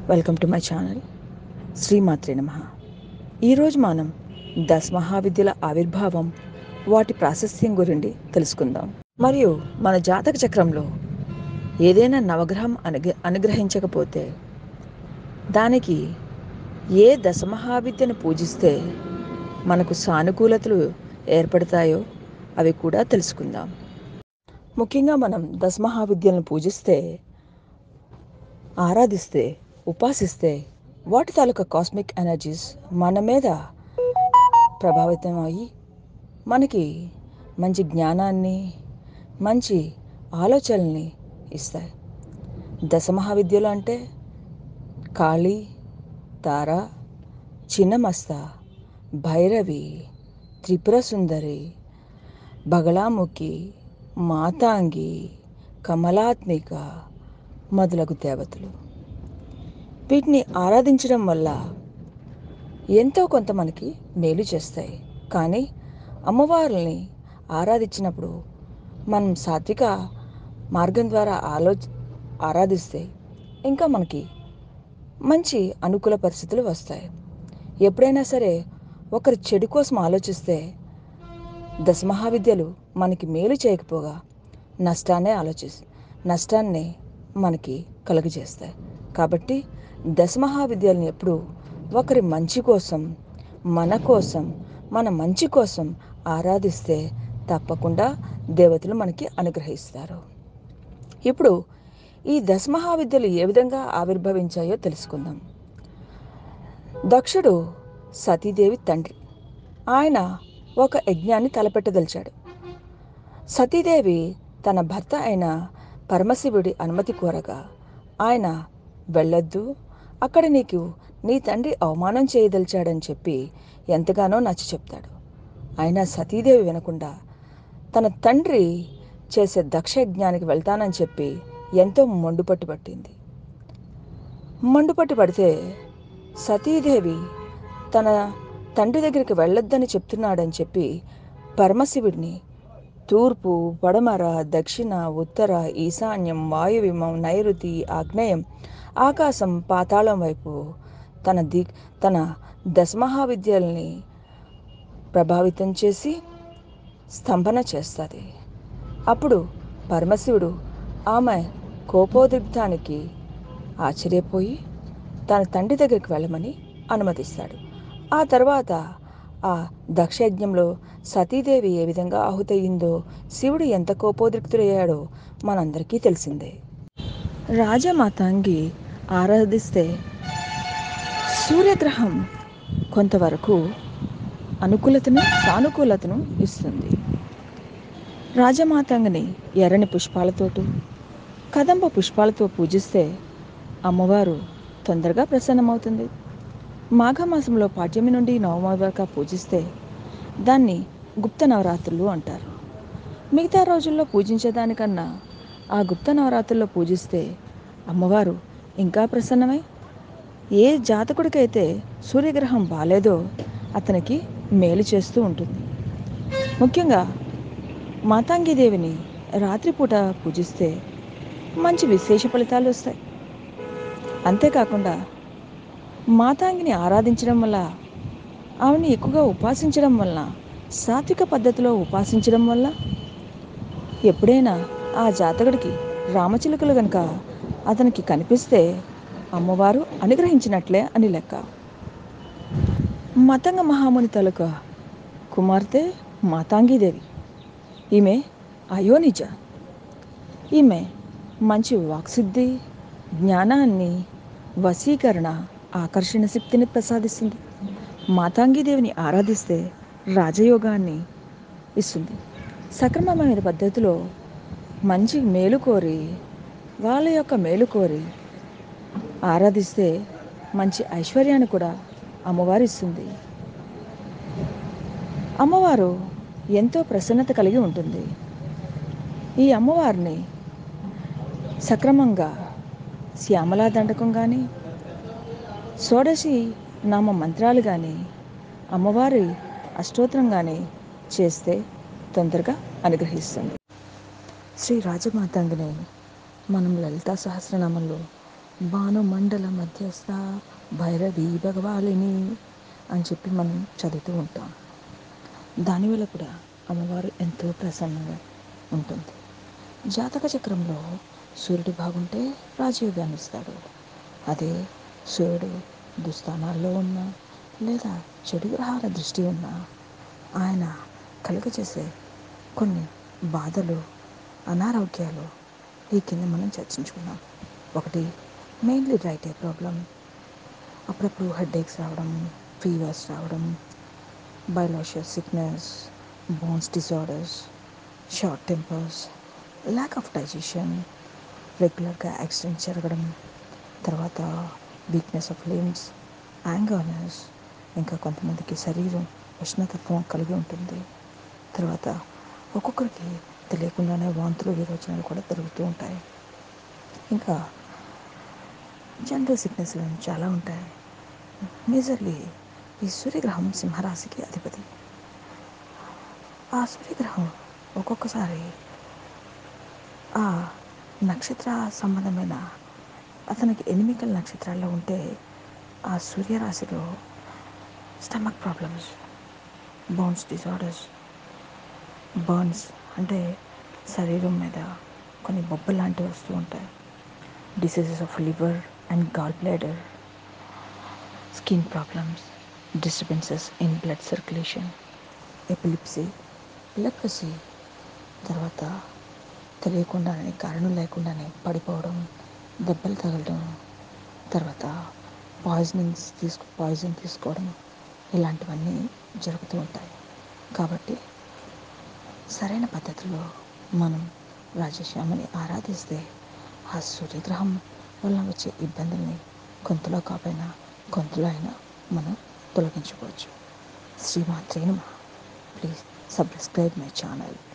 Welcome to my channel శ్రీమాత్రే నమః. ఈరోజు మనం దశమహావిద్యల ఆవిర్భావం, వాటి ప్రాశస్త్యం గురించి తెలుసుకుందాం. మరియు మన జాతక చక్రంలో ఏదైనా నవగ్రహం అనుగ్రహించకపోతే దానికి ఏ దశమహావిద్యను పూజిస్తే మనకు సానుకూలతలు ఏర్పడతాయో అవి కూడా తెలుసుకుందాం. ముఖ్యంగా మనం దశమహావిద్యలను పూజిస్తే, ఆరాధిస్తే, ఉపాసిస్తే వాటి తాలూకా కాస్మిక్ ఎనర్జీస్ మన మీద ప్రభావితం అయ్యి మనకి మంచి జ్ఞానాన్ని, మంచి ఆలోచనల్ని ఇస్తాయి. దశమహావిద్యలు అంటే కాళీ, తార, చిన్నమస్త, భైరవి, త్రిపుర సుందరి, బగళాముఖి, మాతాంగి, కమలాత్మిక మొదలగు దేవతలు. వీటిని ఆరాధించడం వల్ల ఎంతో కొంత మనకి మేలు చేస్తాయి. కానీ అమ్మవారిని ఆరాధించినప్పుడు మనం సాత్విక మార్గం ద్వారా ఆరాధిస్తే ఇంకా మనకి మంచి అనుకూల పరిస్థితులు వస్తాయి. ఎప్పుడైనా సరే ఒకరి చెడు కోసం ఆలోచిస్తే దశమహావిద్యలు మనకి మేలు చేయకపోగా నష్టాన్ని మనకి కలుగజేస్తాయి. కాబట్టి దశమహావిద్యలను ఎప్పుడు ఒకరి మంచి కోసం, మన మంచి కోసం ఆరాధిస్తే తప్పకుండా దేవతలు మనకి అనుగ్రహిస్తారు. ఇప్పుడు ఈ దశమహావిద్యలు ఏ విధంగా ఆవిర్భవించాయో తెలుసుకుందాం. దక్షుడు సతీదేవి తండ్రి. ఆయన ఒక యజ్ఞాన్ని తలపెట్టదలిచాడు. సతీదేవి తన భర్త అయిన పరమశివుడి అనుమతి కోరగా ఆయన వెళ్ళొద్దు, అక్కడ నీకు నీ తండ్రి అవమానం చేయదలిచాడని చెప్పి ఎంతగానో నచ్చ చెప్తాడు. అయినా సతీదేవి వినకుండా తన తండ్రి చేసే దక్ష యజ్ఞానికి వెళ్తానని చెప్పి ఎంతో మండుపట్టు పడితే సతీదేవి తన తండ్రి దగ్గరికి వెళ్ళొద్దని చెప్తున్నాడని చెప్పి పరమశివుడిని తూర్పు, పడమర, దక్షిణ, ఉత్తర, ఈశాన్యం, వాయువ్యం, నైరుతి, ఆగ్నేయం, ఆకాశం, పాతాళం వైపు తన దశమహావిద్యల్ని ప్రభావితం చేసి స్తంభన చేస్తుంది. అప్పుడు పరమశివుడు ఆమె కోపోద్రిక్తానికి ఆశ్చర్యపోయి తన తండ్రి దగ్గరికి వెళ్ళమని అనుమతిస్తాడు. ఆ తర్వాత ఆ దక్షయజ్ఞంలో సతీదేవి ఏ విధంగా ఆహుతయిందో, శివుడు ఎంత కోపోద్రిక్తుడయ్యాడో మనందరికీ తెలిసిందే. రాజమాతాంగి ఆరాధిస్తే సూర్యగ్రహం కొంతవరకు సానుకూలతను ఇస్తుంది. రాజమాతాంగిని ఎర్రని పుష్పాలతోటి, కదంబ పుష్పాలతో పూజిస్తే అమ్మవారు తొందరగా ప్రసన్నమవుతుంది. మాఘమాసంలో పాడ్యమి నుండి నవమి వరకు పూజిస్తే దాన్ని గుప్త నవరాత్రులు అంటారు. మిగతా రోజుల్లో పూజించేదానికన్నా ఆ గుప్త నవరాత్రుల్లో పూజిస్తే అమ్మవారు ఇంకా ప్రసన్నమై ఏ జాతకుడికైతే సూర్యగ్రహం బాలేదో అతనికి మేలు చేస్తూ ఉంటుంది. ముఖ్యంగా మాతాంగీదేవిని రాత్రిపూట పూజిస్తే మంచి విశేష ఫలితాలు వస్తాయి. అంతేకాకుండా మాతాంగిని ఆరాధించడం వల్ల, ఆమెని ఎక్కువగా ఉపాసించడం వలన, సాత్విక పద్ధతిలో ఉపాసించడం వల్ల ఎప్పుడైనా ఆ జాతకుడికి రామచిలుకలు గనుక అతనికి కనిపిస్తే అమ్మవారు అనుగ్రహించినట్లే అని లెక్క. మతంగ మహాముని తాలూకా కుమార్తె మాతాంగీదేవి. ఈమె అయోనిజ. ఈమె మంచి వాక్సిద్ధి, జ్ఞానాన్ని, వశీకరణ, ఆకర్షణ శక్తిని ప్రసాదిస్తుంది. మాతాంగీదేవిని ఆరాధిస్తే రాజయోగాన్ని ఇస్తుంది. సక్రమమైన పద్ధతిలో మంచి మేలు కోరి, వాళ్ళ యొక్క మేలు కోరి ఆరాధిస్తే మంచి ఐశ్వర్యాన్ని కూడా అమ్మవారు ఇస్తుంది. అమ్మవారు ఎంతో ప్రసన్నత కలిగి ఉంటుంది. ఈ అమ్మవారిని సక్రమంగా శ్యామలా దండకం కానీ, షోడశి నామ మంత్రాలు కానీ, అమ్మవారి అష్టోత్తరం కానీ చేస్తే తొందరగా అనుగ్రహిస్తుంది. శ్రీ రాజమాతాంగిని మనం లలితా సహస్రనామంలో భానుమండల మధ్యస్థ భైరవి భగవాలిని అని చెప్పి మనం చదువుతూ ఉంటాం. దానివల్ల కూడా అమ్మవారు ఎంతో ప్రసన్నంగా ఉంటుంది. జాతక చక్రంలో సూర్యుడు బాగుంటే రాజయోగాన్ని ఇస్తాడు. అదే సూర్యుడు దుస్థానాల్లో ఉన్నా లేదా చెడు గ్రహాల దృష్టి ఉన్నా ఆయన కలుగజేసే కొన్ని బాధలు, అనారోగ్యాలు ఈ కింద మనం చర్చించుకున్నాం. ఒకటి, మెయిన్లీ రైట్ ఐ ప్రాబ్లం. అప్పుడప్పుడు హెడేక్స్ రావడం, ఫీవర్స్ రావడం, bilious sickness, bones disorders, short tempers, lack of digestion, రెగ్యులర్గా యాక్సిడెంట్ జరగడం, తర్వాత వీక్నెస్ ఆఫ్ లిమ్స్, యాంగర్నెస్, ఇంకా కొంతమందికి శరీరం ఉష్ణతత్వం కలిగి ఉంటుంది. తర్వాత ఒక్కొక్కరికి తెలియకుండానే వాంతులు విరోచనాలు కూడా జరుగుతూ ఉంటాయి. ఇంకా జనరల్ సిక్నెస్లు చాలా ఉంటాయి. మేజర్లీ ఈ సూర్యగ్రహం సింహరాశికి అధిపతి. ఆ సూర్యగ్రహం ఒక్కొక్కసారి ఆ నక్షత్ర సంబంధమైన అతనికి ఎనిమికల్ నక్షత్రాల్లో ఉంటే ఆ సూర్యరాశిలో stomach problems, bones disorders, burns అంటే శరీరం మీద కొన్ని బొబ్బలు లాంటివి వస్తూ ఉంటాయి. Diseases of liver and gall bladder, skin problems, disturbances in blood circulation, epilepsy, leprosy, తర్వాత తెలియకుండానే కారణం లేకుండానే పడిపోవడం, దెబ్బలు తగలడం, తర్వాత పాయిజన్ తీసుకోవడం, ఇలాంటివన్నీ జరుగుతూ ఉంటాయి. కాబట్టి సరైన పద్ధతిలో మనం రాజశ్యామని ఆరాధిస్తే ఆ సూర్యగ్రహం వల్ల వచ్చే ఇబ్బందుల్ని కొంతలో కాపోయినా కొంతలో అయినా మనం తొలగించుకోవచ్చు. శ్రీమాత్రే నమః. Please subscribe my channel.